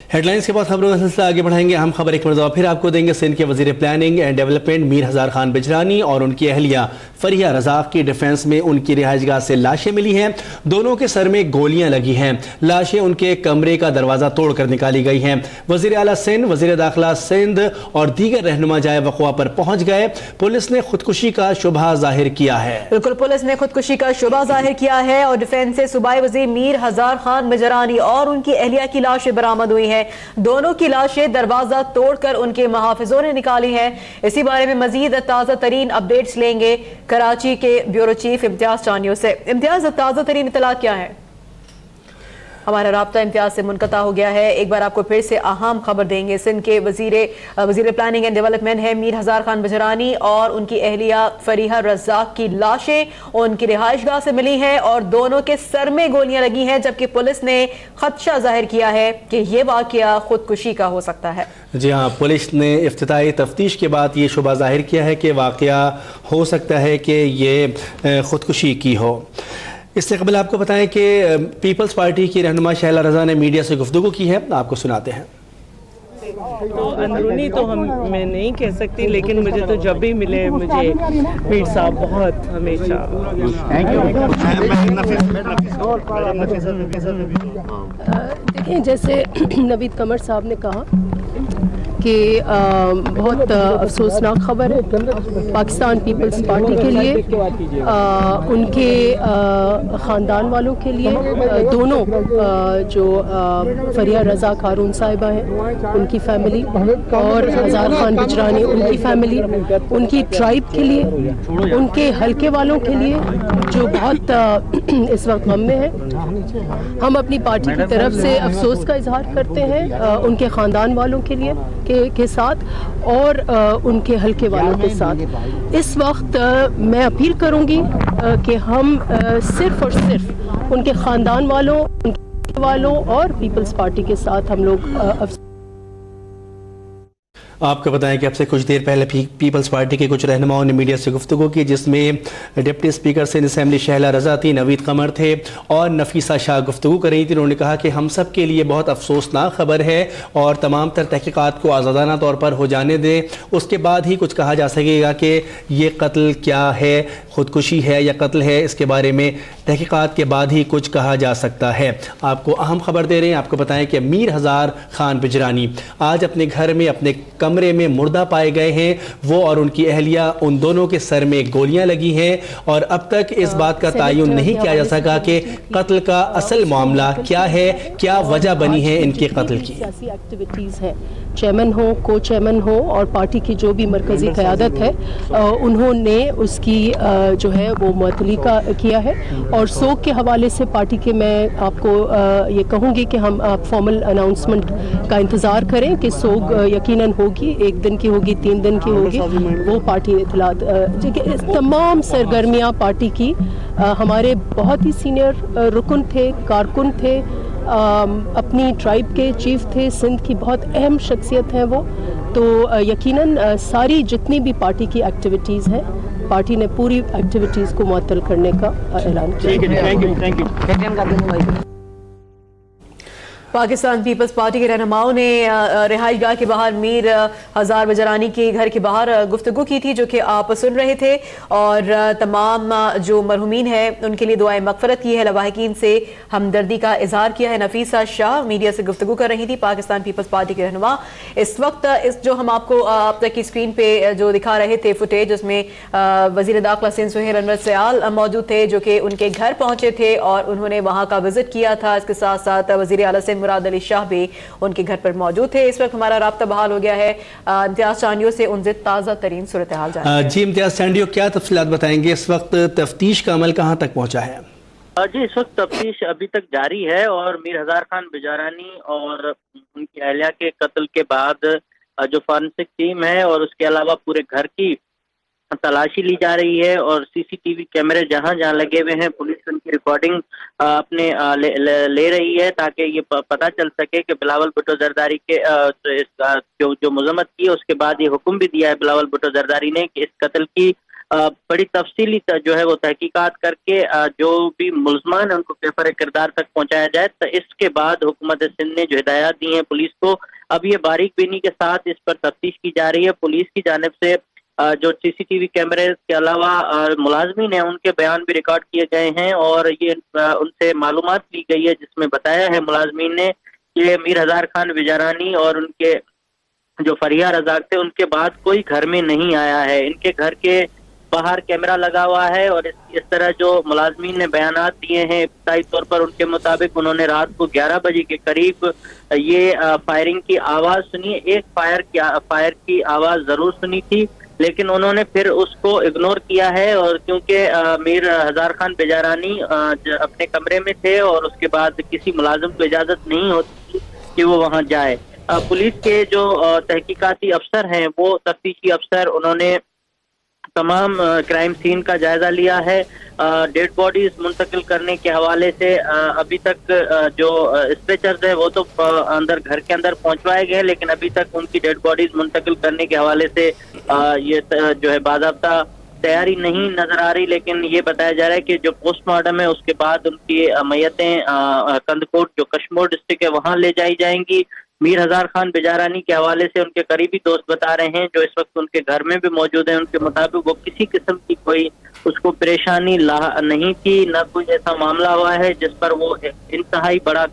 Headlines के बाद खबरों का सिलसिला आगे बढ़ाएंगे। अहम खबर एक मरतबा फिर आपको देंगे। सिंध के वजीर प्लानिंग एंड डेवलपमेंट मीर हज़ार खान बिजरानी और उनकी अहलिया फरिया रज़ाक की डिफेंस में उनकी रिहाइशगाह से लाशें मिली हैं। दोनों के सर में गोलियां लगी हैं। लाशें उनके कमरे का दरवाज़ा तोड़कर निकाली गई हैं। वज़ीर आला सिंध, वज़ीर दाखिला सिंध और दीगर रहनुमा जाए वक़वा पर पहुंच गए। पुलिस ने खुदकुशी का शुबहा जाहिर किया है। बिल्कुल, पुलिस ने खुदकुशी का शुबहा जाहिर किया है और डिफेंस से सूबाई वज़ीर मीर हज़ार खान बिजरानी और उनकी अहलिया की लाशें बरामद हुई हैं। दोनों की लाशें दरवाजा तोड़कर उनके मुहाफिजों ने निकाली हैं। इसी बारे में मजीद ताज़ा तरीन अपडेट्स लेंगे कराची के ब्यूरो चीफ इम्तियाज चानियों से। इम्तियाज, ताज़ा तरीन इत्तला क्या है? हमारा राब्ता इम्तियाज से मुनक़ता हो गया है। एक बार आपको फिर से अहम खबर देंगे। सिंध के वज़ीर प्लानिंग एंड डेवलपमेंट है मीर हज़ार खान बिजरानी और उनकी अहलिया फरीहा रज़ाक की लाशें उनकी रिहाइशगाह से मिली हैं और दोनों के सर में गोलियां लगी हैं, जबकि पुलिस ने खदशा जाहिर किया है कि यह वाक़या खुदकुशी का हो सकता है। जी हाँ, पुलिस ने इफ्तिताई तफ्तीश के बाद ये शुबा जाहिर किया है कि वाक़या हो सकता है कि ये खुदकुशी की हो। इससे कबल आपको बताएं कि पीपल्स पार्टी की रहनुमा शहला रज़ा ने मीडिया से गुफ्तगू की है। आपको सुनाते हैं। तो अंदरूनी तो मैं नहीं कह सकती, लेकिन मुझे तो जब भी मिले मुझे मीर साहब बहुत हमेशा देखें, जैसे नवीद कमर साहब ने कहा कि बहुत अफसोसनाक खबर है पाकिस्तान पीपल्स पार्टी के लिए, उनके ख़ानदान वालों के लिए। दोनों जो फरिया रज़ा हारून साहिबा हैं उनकी फैमिली और हज़ार खान बिजरानी उनकी फैमिली, उनकी ट्राइब के लिए, उनके हल्के वालों के लिए जो बहुत इस वक्त गम में है। हम अपनी पार्टी की तरफ से अफसोस का इजहार करते हैं उनके ख़ानदान वालों के लिए के साथ और उनके हल्के वालों के साथ। इस वक्त मैं अपील करूंगी कि हम सिर्फ और सिर्फ उनके ख़ानदान वालों, उनके वालों और पीपल्स पार्टी के साथ हम लोग आपको बताएं कि अब से कुछ देर पहले पीपल्स पार्टी के कुछ रहनुमाओं ने मीडिया से गुफ्तगू की, जिसमें deputy speaker Sindh assembly Shehla Raza थी, नवीद कमर थे और नफीसा शाह गुफ्तगू कर रही थी। उन्होंने कहा कि हम सब के लिए बहुत अफसोसनाक खबर है और तमाम तर तहकीकात को आज़ादाना तौर पर हो जाने दें, उसके बाद ही कुछ कहा जा सकेगा कि ये कत्ल क्या है, खुदकुशी है या कत्ल है। इसके बारे में तहकीकात के बाद ही कुछ कहा जा सकता है। आपको अहम खबर दे रहे हैं। आपको बताएं कि मीर हज़ार खान बिजरानी आज अपने घर में अपने कमरे में मुर्दा पाए गए हैं। वो और उनकी अहलिया, उन दोनों के सर में गोलियां लगी हैं और अब तक इस बात का तयन नहीं किया जा सका कि कत्ल का असल मामला क्या है, क्या वजह बनी है इनके कत्ल की। सियासी एक्टिविटीज़ हैं, चेयरमैन हो, को चेयरमैन हो और पार्टी की जो भी मरकज़ी क़यादत है उन्होंने उसकी जो है वो मुअत्तली किया है। और सोग के हवाले से पार्टी के मैं आपको ये कहूँगी कि हम आप फॉर्मल अनाउंसमेंट का इंतज़ार करें कि सोग यकीनन होगी, 1 दिन की होगी, 3 दिन की होगी, वो पार्टी इत्तलात। तमाम सरगर्मियाँ पार्टी की, हमारे बहुत ही सीनियर रुकन थे, कारकुन थे, अपनी ट्राइब के चीफ थे, सिंध की बहुत अहम शख्सियत हैं वो। तो यकीनन सारी जितनी भी पार्टी की एक्टिविटीज़ हैं, पार्टी ने पूरी एक्टिविटीज़ को मुअत्तल करने का ऐलान किया। पाकिस्तान पीपल्स पार्टी के रहनुमाओं ने रिहाइशगाह के बाहर मीर हज़ार बिजरानी के घर के बाहर गुफ्तगू की थी, जो कि आप सुन रहे थे, और तमाम जो मरहुमीन हैं उनके लिए दुआए मग़फ़िरत की है, लवाहिकीन से हमदर्दी का इजहार किया है। नफीसा शाह मीडिया से गुफ्तगू कर रही थी, पाकिस्तान पीपल्स पार्टी के रहनुमा। इस वक्त इस जो हम आपको अब तक की स्क्रीन पे जो दिखा रहे थे फुटेज, उसमें वज़ीर दाखिला सिंध सुहेल अनवर सयाल मौजूद थे, जो कि उनके घर पहुंचे थे और उन्होंने वहां का विजिट किया था। इसके साथ साथ वज़ीर आला सिंध मुराद अली शाह भी उनके घर पर मौजूद थे। इस वक्त हमारा राब्ता बहाल हो गया है इम्तियाज चांडियो से, उनसे ताज़ा तरीन सूरत हाल जानेंगे। जी इम्तियाज चांडियो, क्या तफसीलात बताएंगे? इस वक्त तफ्तीश का अमल कहाँ तक पहुँचा है? जी, इस वक्त तफ्तीश अभी तक जारी है और मीर हज़ार खान बिजरानी और उनकी अहलिया के कत्ल के बाद जो फॉरेंसिक टीम है और उसके अलावा पूरे घर की तलाशी ली जा रही है और सीसीटीवी कैमरे जहां जहां लगे हुए हैं पुलिस उनकी रिकॉर्डिंग अपने ले रही है, ताकि ये पता चल सके कि बिलावल भुट्टो जरदारी के जो मजम्मत की है उसके बाद ये हुक्म भी दिया है बिलावल भुट्टो जरदारी ने कि इस कत्ल की बड़ी तफसीली जो है वो तहकीकात करके जो भी मुलजमान है उनको कैफर किरदार तक पहुंचाया जाए। तो इसके बाद हुकूमत सिंध ने जो हिदायत दी है पुलिस को, अब ये बारीक बीनी के साथ इस पर तफ्तीश की जा रही है। पुलिस की जानिब से जो सीसीटीवी कैमरे के अलावा मुलाजमीन हैं उनके बयान भी रिकॉर्ड किए गए हैं और ये उनसे मालूमात ली गई है जिसमें बताया है मुलाजमीन ने कि मीर हजार खान विजारानी और उनके जो फरिया रजाक थे उनके बाद कोई घर में नहीं आया है। इनके घर के बाहर कैमरा लगा हुआ है और इस तरह जो मुलाजमीन ने बयानात दिए हैं इब्तदाई तौर पर उनके मुताबिक उन्होंने रात को 11 बजे के करीब ये फायरिंग की आवाज़ सुनी। एक फायर की आवाज़ ज़रूर सुनी थी लेकिन उन्होंने फिर उसको इग्नोर किया है और क्योंकि मीर हजार खान बेजारानी अपने कमरे में थे और उसके बाद किसी मुलाजिम को इजाज़त नहीं होती कि वो वहाँ जाए। पुलिस के जो तहकीकाती अफसर हैं वो तफ्तीशी अफसर उन्होंने तमाम क्राइम सीन का जायजा लिया है। डेड बॉडीज मुंतकिल करने के हवाले से अभी तक जो स्ट्रेचर्स है वो तो अंदर घर के अंदर पहुंचवाए गए लेकिन अभी तक उनकी डेड बॉडीज मुंतकिल करने के हवाले से ये जो है बाज़ाब्ता तैयारी नहीं नजर आ रही। लेकिन ये बताया जा रहा है कि जो पोस्टमार्टम है उसके बाद उनकी मैयतें कंदकोट जो कश्मीर डिस्ट्रिक्ट है वहाँ ले जाई जाएंगी। मीर हजार खान बेजारानी के हवाले से उनके करीबी दोस्त बता रहे हैं जो इस वक्त उनके घर में भी मौजूद हैं, उनके मुताबिक वो किसी किस्म की कोई उसको परेशानी नहीं थी, न कोई ऐसा मामला हुआ है जिस पर वो इंतहाई बड़ा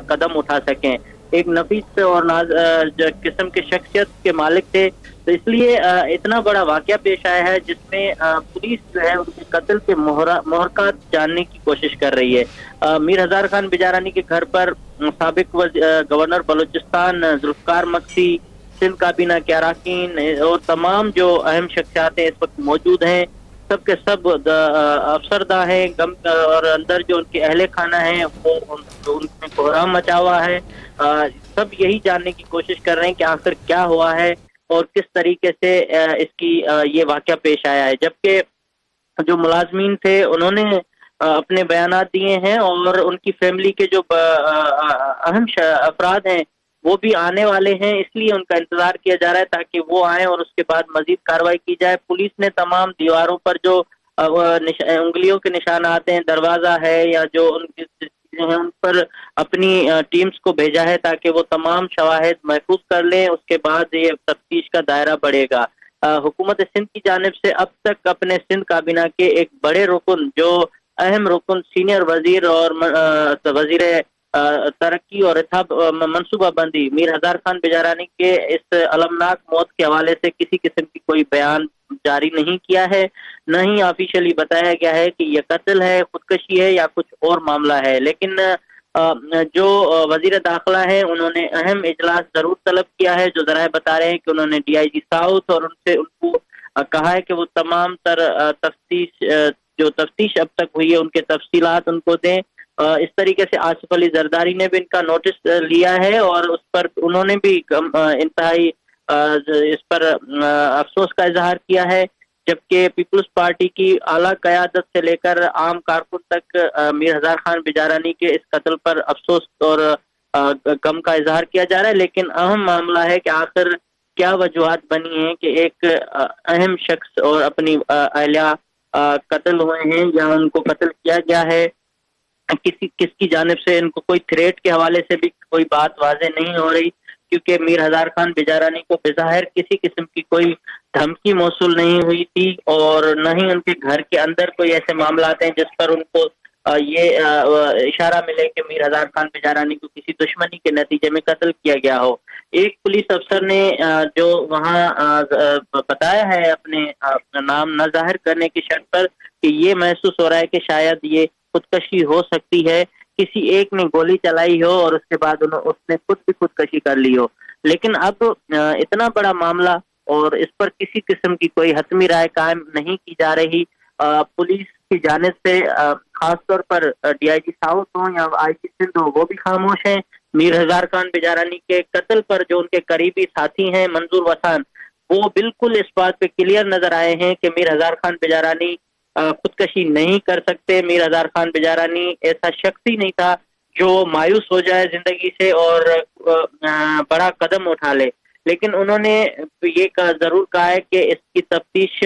कदम उठा सकें। एक नफीस और किस्म के शख्सियत के मालिक थे तो इसलिए इतना बड़ा वाकया पेश आया है जिसमें पुलिस जो है उनके कत्ल के मुहरकात जानने की कोशिश कर रही है। मीर हजार खान बेजारानी के घर पर साबिक गवर्नर बलूचिस्तान जुल्फकार मक्सी, सिंध काबीना के अरकान और तमाम जो अहम शख्सियात इस वक्त मौजूद हैं, सब के सब अफसरदा हैं और अंदर जो उनके अहले खाना है वो उनमें कोहराम मचा हुआ है। सब यही जानने की कोशिश कर रहे हैं कि आखिर क्या हुआ है और किस तरीके से इसकी ये वाकया पेश आया है। जबकि जो मुलाजमीन थे उन्होंने अपने बयानात दिए हैं और उनकी फैमिली के जो अहम अफराद हैं वो भी आने वाले हैं, इसलिए उनका इंतजार किया जा रहा है ताकि वो आए और उसके बाद मजीद कार्रवाई की जाए। पुलिस ने तमाम दीवारों पर जो उंगलियों के निशान आते हैं, दरवाजा है या जो उनकी चीजें हैं उन पर अपनी टीम्स को भेजा है ताकि वो तमाम शवाहिद महफूज कर लें। उसके बाद ये तफ्तीश का दायरा बढ़ेगा। हुकूमत सिंध की जानिब से अब तक अपने सिंध काबीना के एक बड़े रुकन जो अहम रुकन सीनियर वजीर और वजीर तरक्की और मनसूबा बंदी मीर हजार खान बेजारानी के इस अलमनाक मौत के हवाले से किसी किस्म की कोई बयान जारी नहीं किया है, न ही ऑफिशियली बताया गया है कि यह कत्ल है, खुदकशी है या कुछ और मामला है। लेकिन जो वजीर दाखिला है उन्होंने अहम इजलास जरूर तलब किया है। जो जराए बता रहे हैं कि उन्होंने DIG साउथ और उनको कहा है कि वो तमाम तर तफ्तीश अब तक हुई है उनके तफसीलात उनको दें। इस तरीके से आसिफ अली जरदारी ने भी इनका नोटिस लिया है और उस पर उन्होंने भी इंतहाई इस पर अफसोस का इजहार किया है। जबकि पीपल्स पार्टी की आला क़यादत से लेकर आम कारकुन तक मीर हजार खान बेजारानी के इस कत्ल पर अफसोस और गम का इजहार किया जा रहा है। लेकिन अहम मामला है कि आखिर क्या वजूहात बनी हैं कि एक अहम शख्स और अपनी अहलिया कत्ल हुए हैं या उनको कत्ल किया गया है, किसकी जानिब से इनको कोई थ्रेट के हवाले से भी कोई बात वाज़ेह नहीं हो रही, क्योंकि मीर हजार खान बेजारानी को बेज़ाहिर किसी किस्म की कोई धमकी मौसूल नहीं हुई थी और न ही उनके घर के अंदर कोई ऐसे मामला हैं जिस पर उनको ये इशारा मिले कि मीर हजार खान बेजारानी को किसी दुश्मनी के नतीजे में कत्ल किया गया हो। एक पुलिस अफसर ने जो वहाँ बताया है अपने नाम न जाहिर करने की शर्त पर कि ये महसूस हो रहा है कि शायद ये खुदकशी हो सकती है, किसी एक ने गोली चलाई हो और उसके बाद उसने खुद भी खुदकशी कर ली हो। लेकिन अब इतना बड़ा मामला और इस पर किसी किस्म की कोई हतमी राय कायम नहीं की जा रही। पुलिस की जानिब से खासतौर पर DIG साउथ हो या IG सिंध हो वो भी खामोश हैं। मीर हजार खान बेजारानी के कत्ल पर जो उनके करीबी साथी हैं मंजूर वसान, वो बिल्कुल इस बात पे क्लियर नजर आए हैं कि मीर हजार खान बेजारानी खुदकशी नहीं कर सकते। मीर हजार खान बेजारानी ऐसा शख्स ही नहीं था जो मायूस हो जाए जिंदगी से और बड़ा कदम उठा ले। लेकिन उन्होंने ये जरूर कहा है कि इसकी तफ्तीश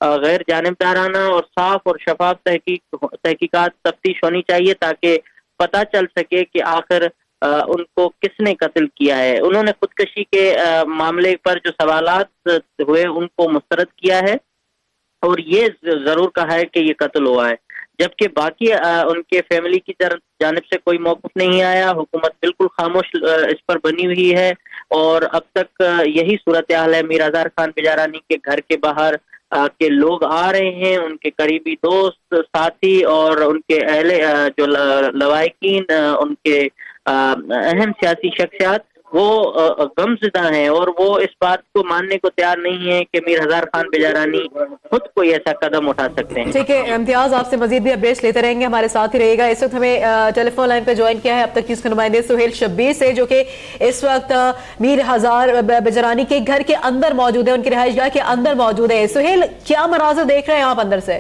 غیر جانبدارانہ اور صاف اور شفاف تحقیقات تفتیش ہونی چاہیے تاکہ پتہ چل سکے کہ آخر ان کو کس نے قتل کیا ہے۔ انہوں نے خودکشی کے معاملے پر جو سوالات ہوئے ان کو مسترد کیا ہے اور یہ ضرور کہا ہے کہ یہ قتل ہوا ہے، جبکہ باقی ان کے فیملی کی جانب سے کوئی موقف نہیں آیا۔ حکومت بالکل خاموش اس پر بنی ہوئی ہے اور اب تک یہی صورتحال ہے۔ میر ہزار خان بیجارانی کے گھر کے باہر کے لوگ آ رہے ہیں، ان کے قریبی دوست، ساتھی اور ان کے اہل جو لواحقین، ان کے اہم سیاسی شخصیات وہ غمزدہ ہیں اور وہ اس بات کو ماننے کو تیار نہیں ہے کہ میر ہزار خان بیجارانی خود کوئی ایسا قدم اٹھا سکتے ہیں۔ ٹھیک ہے امتیاز، آپ سے مزید بھی اپڈیٹس لیتے رہیں گے، ہمارے ساتھ ہی رہے گا۔ اس وقت ہمیں ٹیلی فون لائن پہ جوائن کیا ہے اب تک کی اس کے نمائندے سہیل شبیر سے، جو کہ اس وقت میر ہزار بیجارانی کے گھر کے اندر موجود ہے، ان کی رہائش گاہ کے اندر موجود ہے۔ سہیل، کیا مناظر دیکھ رہے ہیں آپ اندر سے؟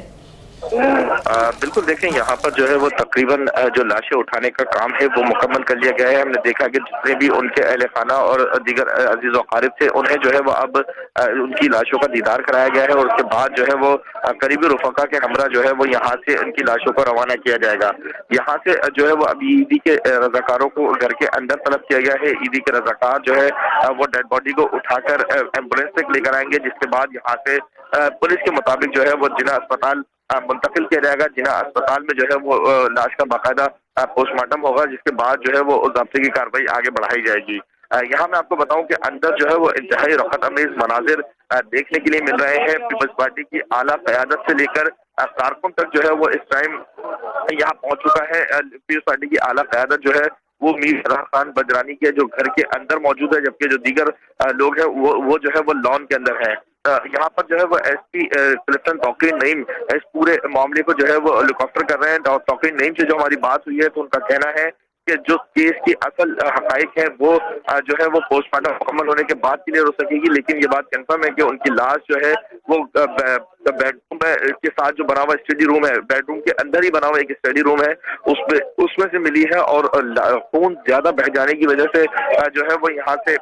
بالکل دیکھیں، یہاں پر جو ہے وہ تقریباً جو لاشیں اٹھانے کا کام ہے وہ مکمل کر لیا گیا ہے۔ ہم نے دیکھا کہ جتنے بھی ان کے اہل خانہ اور دیگر عزیز و اقارب تھے انہیں جو ہے وہ اب ان کی لاشوں کا دیدار کرایا گیا ہے اور اس کے بعد جو ہے وہ قریبی رفقا کے ہمراہ جو ہے وہ یہاں سے ان کی لاشوں کو روانہ کیا جائے گا۔ یہاں سے جو ہے وہ ابھی عیدی کے رضاکاروں کو گھر کے اندر طلب کیا گیا ہے۔ عیدی کے رضاکار جو ہے وہ ڈیڈ باڈی کو اٹھا کر ایمبولینس تک لے کر آئیں گے، جس کے بعد یہاں سے پولیس کے مطابق جو ہے وہ جناح اسپتال منتقل کیا جائے گا۔ جناح اسپتال میں جو ہے وہ لاش کا باقاعدہ پوسٹ مارٹم ہوگا، جس کے بعد جو ہے وہ ضابطے کی کارروائی آگے بڑھائی جائے گی۔ یہاں میں آپ کو بتاؤں کہ اندر جو ہے وہ انتہائی رحمت آمیز مناظر دیکھنے کے لیے مل رہے ہیں۔ پیپلز پارٹی کی اعلیٰ قیادت سے لے کر کارکن تک جو ہے وہ اس ٹائم یہاں پہنچ چکا ہے۔ پیپلز پارٹی کی اعلیٰ قیادت جو ہے وہ میر ہزار خان بیجارانی کے جو گھر کے اندر موجود ہے، جبکہ جو دیگر لوگ ہیں وہ جو ہے وہ لان کے اندر ہیں۔ یہاں پر جو ہے وہ ایس پی کلفٹن توقیر نعیم اس پورے معاملے کو جو ہے وہ لک آفٹر کر رہے ہیں۔ توقیر نعیم سے جو ہماری بات ہوئی ہے تو ان کا کہنا ہے کہ جو کیس کی اصل حقائق ہیں وہ جو ہے وہ پوسٹ مارٹم مکمل ہونے کے بعد کلیئر ہو سکے گی، لیکن یہ بات کنفرم ہے کہ ان کی لاش جو ہے وہ بیڈ روم کے ساتھ جو بنا ہوا اسٹڈی روم ہے، بیڈ روم کے اندر ہی بنا ہوا ایک اسٹڈی روم ہے، اس میں سے ملی ہے اور خون زیادہ بہہ جانے کی وجہ سے جو ہے وہ یہاں سے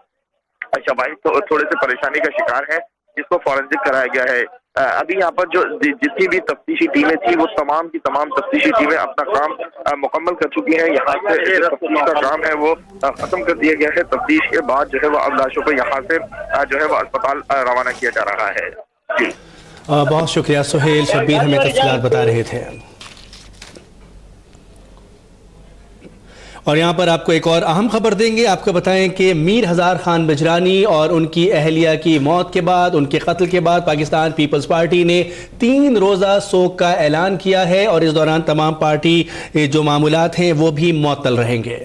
شواہد تھوڑے سے پریشانی کا شکار ہے، جس کو فورینسک کرایا گیا ہے۔ ابھی یہاں پر جو جتنی بھی تفتیشی ٹیمیں تھیں وہ تمام کی تمام تفتیشی ٹیمیں اپنا کام مکمل کر چکی ہیں۔ یہاں سے تفتیش کا کام ہے وہ ختم کر دیا گیا ہے۔ تفتیش کے بعد جو ہے وہ اب لاشوں کو یہاں سے جو ہے وہ اسپتال روانہ کیا جا رہا ہے۔ جی بہت شکریہ سہیل شبیر، ہمیں تفصیلات بتا رہے تھے۔ اور یہاں پر آپ کو ایک اور اہم خبر دیں گے، آپ کو بتائیں کہ میر ہزار خان بیجارانی اور ان کی اہلیہ کی موت کے بعد، ان کے قتل کے بعد پاکستان پیپلز پارٹی نے 3 روزہ سوگ کا اعلان کیا ہے اور اس دوران تمام پارٹی جو معمولات ہیں وہ بھی معطل رہیں گے۔